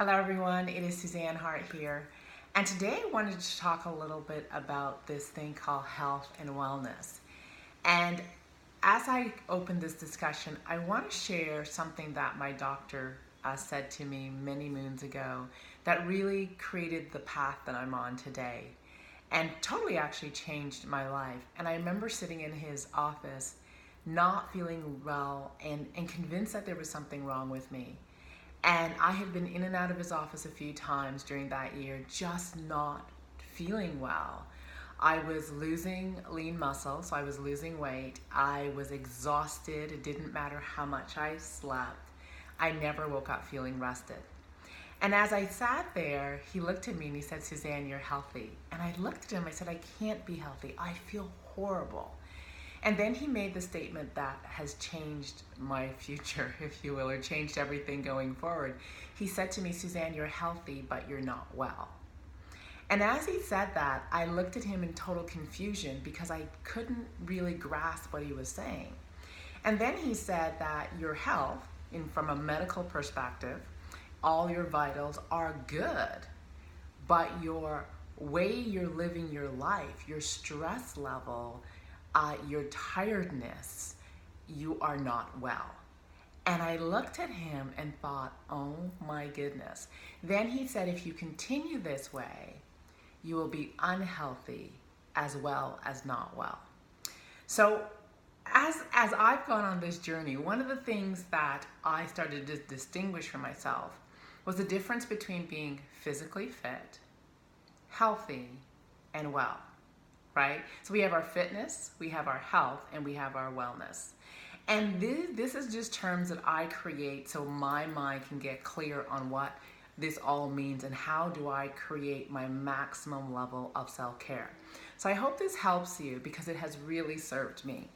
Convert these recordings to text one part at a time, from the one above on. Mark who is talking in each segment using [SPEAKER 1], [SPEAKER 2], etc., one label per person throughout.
[SPEAKER 1] Hello everyone, it is Suzanne Hart here. And today I wanted to talk a little bit about this thing called health and wellness. And as I open this discussion, I want to share something that my doctor said to me many moons ago that really created the path that I'm on today and totally actually changed my life. And I remember sitting in his office not feeling well and convinced that there was something wrong with me. And I had been in and out of his office a few times during that year, just not feeling well. I was losing lean muscle, so I was losing weight. I was exhausted. It didn't matter how much I slept. I never woke up feeling rested. And as I sat there, he looked at me and he said, Suzanne, you're healthy. And I looked at him, I said, I can't be healthy. I feel horrible. And then he made the statement that has changed my future, if you will, or changed everything going forward. He said to me, Suzanne, you're healthy, but you're not well. And as he said that, I looked at him in total confusion because I couldn't really grasp what he was saying. And then he said that your health, from a medical perspective, all your vitals are good, but your way you're living your life, your stress level, your tiredness, you are not well. And I looked at him and thought, oh my goodness. Then he said, if you continue this way, you will be unhealthy as well as not well. So as I've gone on this journey, one of the things that I started to distinguish for myself was the difference between being physically fit, healthy, and well. Right? So we have our fitness, we have our health, and we have our wellness. And this is just terms that I create so my mind can get clear on what this all means and how do I create my maximum level of self-care. So I hope this helps you because it has really served me.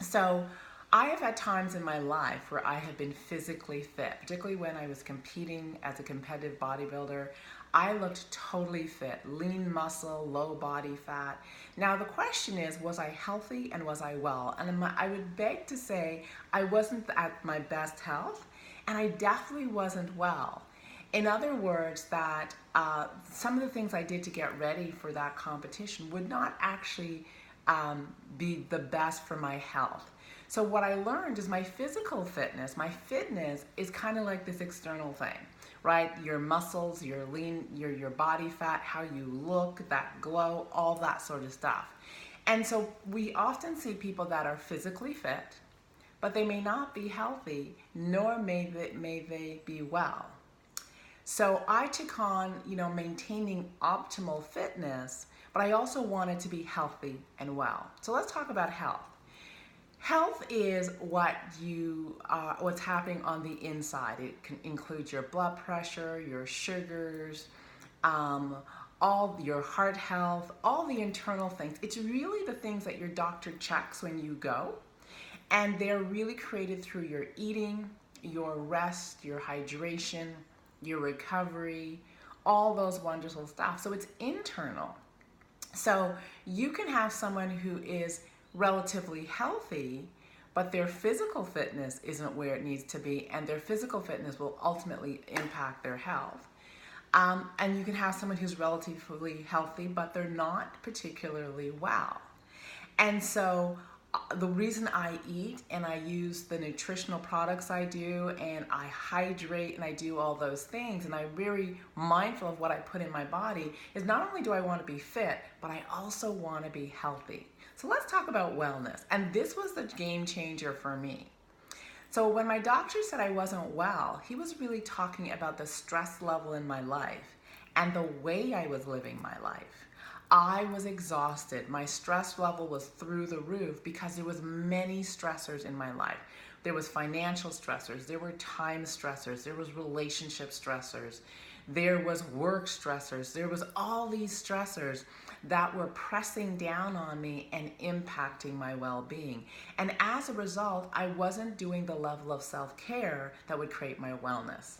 [SPEAKER 1] So I have had times in my life where I have been physically fit, particularly when I was competing as a competitive bodybuilder. I looked totally fit, lean muscle, low body fat. Now the question is, was I healthy and was I well? And I would beg to say I wasn't at my best health and I definitely wasn't well. In other words, that some of the things I did to get ready for that competition would not actually be the best for my health. So what I learned is my physical fitness, my fitness is kind of like this external thing, right? Your muscles, your lean, your body fat, how you look, that glow, all that sort of stuff. And so we often see people that are physically fit, but they may not be healthy, nor may they be well. So I took on, maintaining optimal fitness, but I also wanted to be healthy and well. So let's talk about health. Health is what's happening on the inside. It can include your blood pressure, your sugars, all your heart health, all the internal things. It's really the things that your doctor checks when you go. And they're really created through your eating, your rest, your hydration, your recovery, all those wonderful stuff. So it's internal. So you can have someone who is relatively healthy, but their physical fitness isn't where it needs to be, and their physical fitness will ultimately impact their health. And you can have someone who's relatively healthy, but they're not particularly well. And so the reason I eat and I use the nutritional products I do and I hydrate and I do all those things and I'm very mindful of what I put in my body is not only do I want to be fit, but I also want to be healthy. So let's talk about wellness. And this was the game changer for me. So when my doctor said I wasn't well, he was really talking about the stress level in my life and the way I was living my life. I was exhausted. My stress level was through the roof because there was many stressors in my life. There was financial stressors, there were time stressors, there was relationship stressors, there was work stressors, there was all these stressors that were pressing down on me and impacting my well-being. And as a result, I wasn't doing the level of self-care that would create my wellness.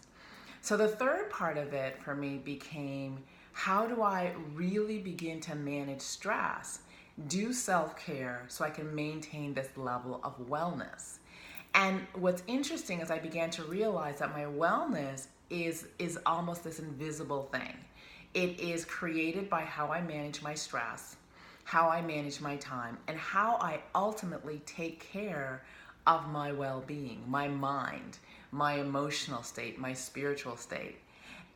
[SPEAKER 1] So the third part of it for me became, how do I really begin to manage stress, do self-care so I can maintain this level of wellness? And what's interesting is I began to realize that my wellness is almost this invisible thing. It is created by how I manage my stress, how I manage my time, and how I ultimately take care of my well-being, my mind, my emotional state, my spiritual state.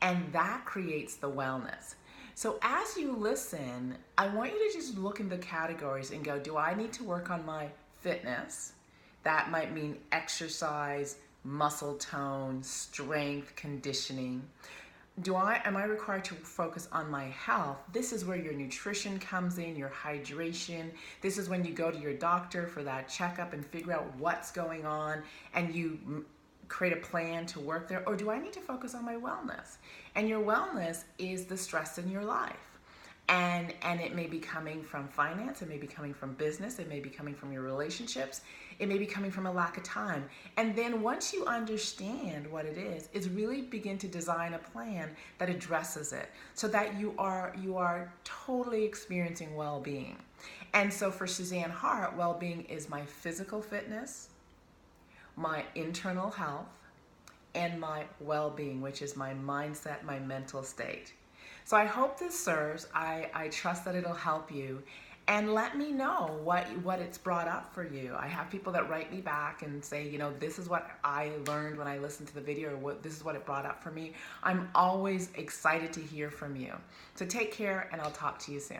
[SPEAKER 1] And that creates the wellness. So as you listen, I want you to just look in the categories and go, do I need to work on my fitness? That might mean exercise, muscle tone, strength, conditioning. Am I required to focus on my health? This is where your nutrition comes in, your hydration. This is when you go to your doctor for that checkup and figure out what's going on, and you create a plan to work there. Or do I need to focus on my wellness? And your wellness is the stress in your life. And it may be coming from finance, it may be coming from business, it may be coming from your relationships, it may be coming from a lack of time. And then once you understand what it is really begin to design a plan that addresses it so that you are totally experiencing well-being. And so for Suzanne Hart, well-being is my physical fitness, my internal health, and my well-being, which is my mindset, my mental state. So I hope this serves. I trust that it'll help you. And let me know what it's brought up for you. I have people that write me back and say, this is what I learned when I listened to the video, or this is what it brought up for me. I'm always excited to hear from you. So take care, and I'll talk to you soon.